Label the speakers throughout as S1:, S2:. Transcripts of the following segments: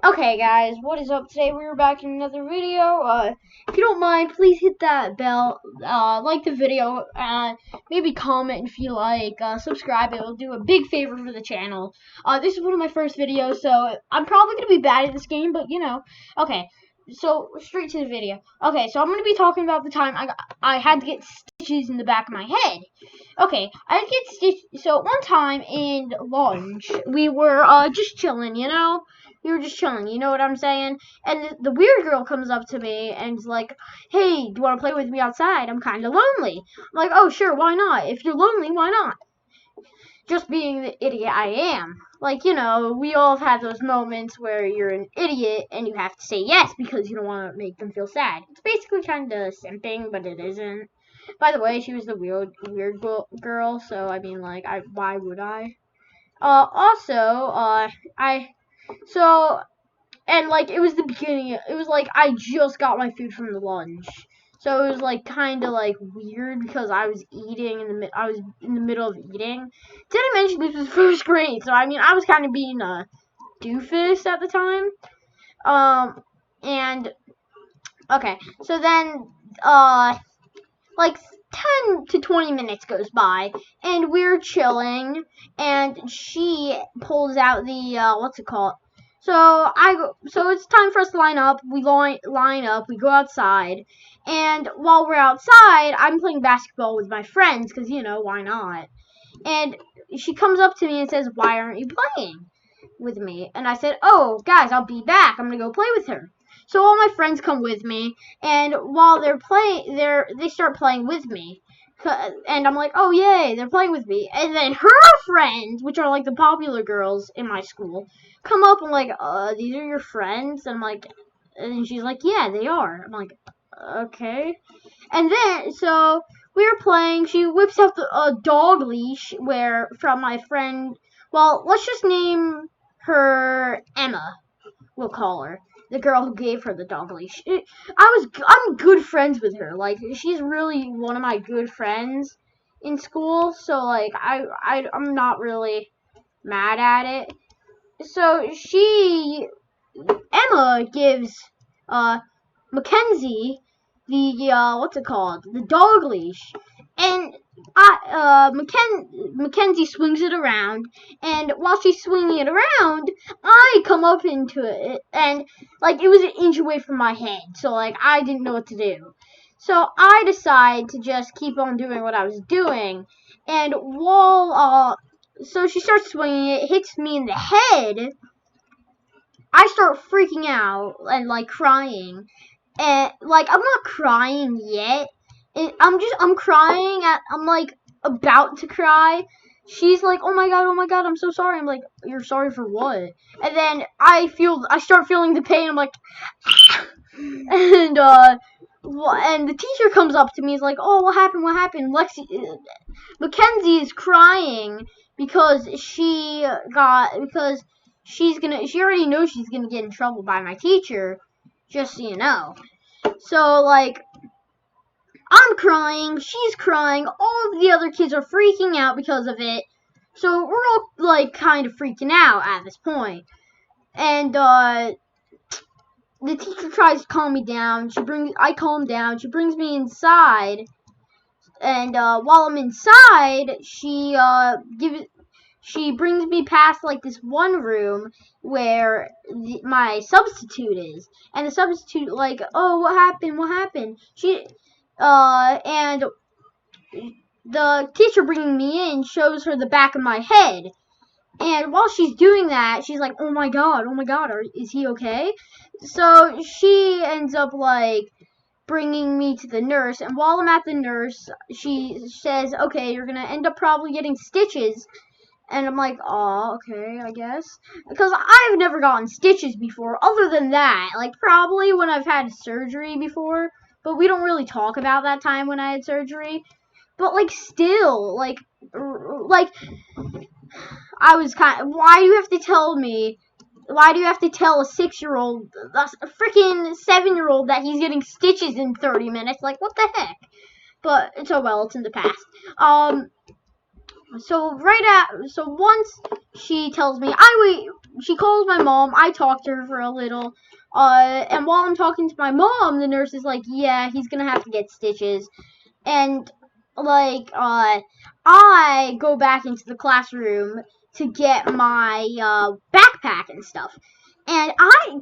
S1: Okay, guys, what is up today? We're back in another video. If you don't mind, please hit that bell, like the video, maybe comment if you like, subscribe. It'll do a big favor for the channel. This is one of my first videos, so I'm probably going to be bad at this game, but, okay. So, straight to the video. Okay, so I'm going to be talking about the time I had to get stitches in the back of my head. Okay, I had to get stitches. So, one time in lunch, we were, just chilling, we were just chilling, you know what I'm saying? And the weird girl comes up to me and is like, hey, do you want to play with me outside? I'm kind of lonely. I'm like, oh, sure, why not? If you're lonely, why not? Just being the idiot I am. Like, we all have had those moments where you're an idiot and you have to say yes because you don't want to make them feel sad. It's basically kind of simping, but it isn't. By the way, she was the weird girl, so, I mean, like, why would I? And like it was the beginning. It was like I just got my food from the lunch, so it was like kind of like weird because I was eating I was in the middle of eating. Did I mention this was first grade? So I mean I was kind of being a doofus at the time. And okay, so then like 10 to 20 minutes goes by and we're chilling and she pulls out the what's it called? So it's time for us to line up. We line up, we go outside, and while we're outside, I'm playing basketball with my friends cuz why not? And she comes up to me and says, "Why aren't you playing with me?" And I said, "Oh, guys, I'll be back. I'm going to go play with her." So all my friends come with me, and while they're playing, they start playing with me. And I'm like, oh, yay, they're playing with me. And then her friends, which are like the popular girls in my school, come up and like, these are your friends? And I'm like, and she's like, yeah, they are. I'm like, okay. And then, so we were playing. She whips out the dog leash from my friend. Well, let's just name her Emma. We'll call her the girl who gave her the dog leash. I'm good friends with her. Like, she's really one of my good friends in school. So like I'm not really mad at it. So Emma gives Mackenzie the what's it called? The dog leash. And Mackenzie swings it around, and while she's swinging it around, I come up into it, and like it was an inch away from my head, so like I didn't know what to do. So I decide to just keep on doing what I was doing, and so she starts swinging it, hits me in the head. I start freaking out and like crying, and like I'm not crying yet. I'm crying I'm like about to cry. She's like, oh my god, I'm so sorry. I'm like, you're sorry for what? And then I start feeling the pain. I'm like, and the teacher comes up to me. Is like, oh, what happened? Mackenzie is crying because she already knows she's gonna get in trouble by my teacher. Just so you know. So like, I'm crying, she's crying, all of the other kids are freaking out because of it. So we're all like kind of freaking out at this point. And the teacher tries to calm me down. I calm down. She brings me inside. And while I'm inside, she brings me past like this one room where my substitute is. And the substitute like, "Oh, what happened?" And the teacher bringing me in shows her the back of my head. And while she's doing that, she's like, oh my god, is he okay? So she ends up, like, bringing me to the nurse. And while I'm at the nurse, she says, okay, you're going to end up probably getting stitches. And I'm like, oh, okay, I guess. Because I've never gotten stitches before, other than that. Like, probably when I've had surgery before. But we don't really talk about that time when I had surgery. But, like, still, like, I was why do you have to tell a 6-year-old, a freaking 7-year-old that he's getting stitches in 30 minutes? Like, what the heck? But, it's oh well, it's in the past. So once she tells me, she calls my mom. I talk to her for a little. And while I'm talking to my mom, the nurse is like, yeah, he's gonna have to get stitches. And like I go back into the classroom to get my backpack and stuff. And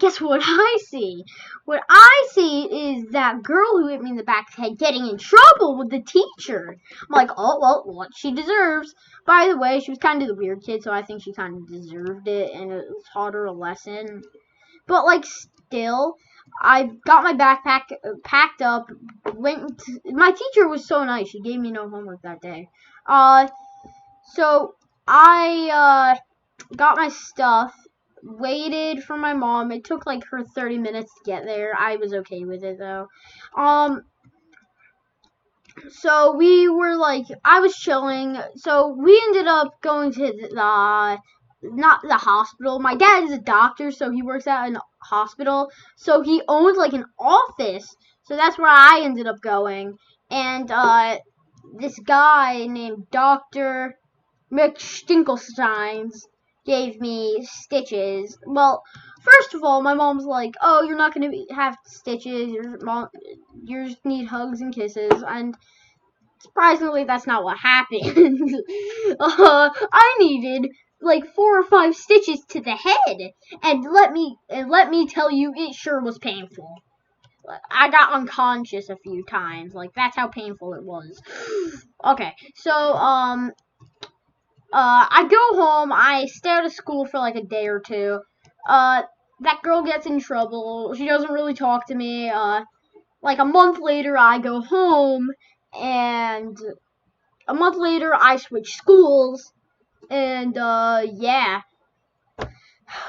S1: guess what I see? What I see is that girl who hit me in the back of the head getting in trouble with the teacher. I'm like, oh, well, what she deserves. By the way, she was kind of the weird kid, so I think she kind of deserved it, and it taught her a lesson. But, like, still, I got my backpack packed up, my teacher was so nice. She gave me no homework that day. So I got my stuff, waited for my mom. It took like her 30 minutes to get there. I was okay with it though. So we were like, I was chilling. So we ended up going to not the hospital. My dad is a doctor, so he works at a hospital. So he owns like an office. So that's where I ended up going. And this guy named Dr. McStinkelsteins gave me stitches. Well, first of all, my mom's like, "Oh, you're not gonna have stitches. You just need hugs and kisses." And surprisingly, that's not what happened. I needed like 4 or 5 stitches to the head, and let me tell you, it sure was painful. I got unconscious a few times. Like, that's how painful it was. Okay, so I go home. I stay out of school for like a day or two. That girl gets in trouble. She doesn't really talk to me. Like a month later, I go home, and a month later, I switch schools, and yeah.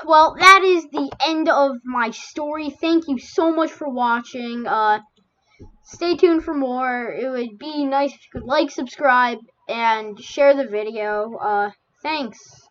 S1: Well, that is the end of my story. Thank you so much for watching. Stay tuned for more. It would be nice if you could like, subscribe, and share the video. Thanks.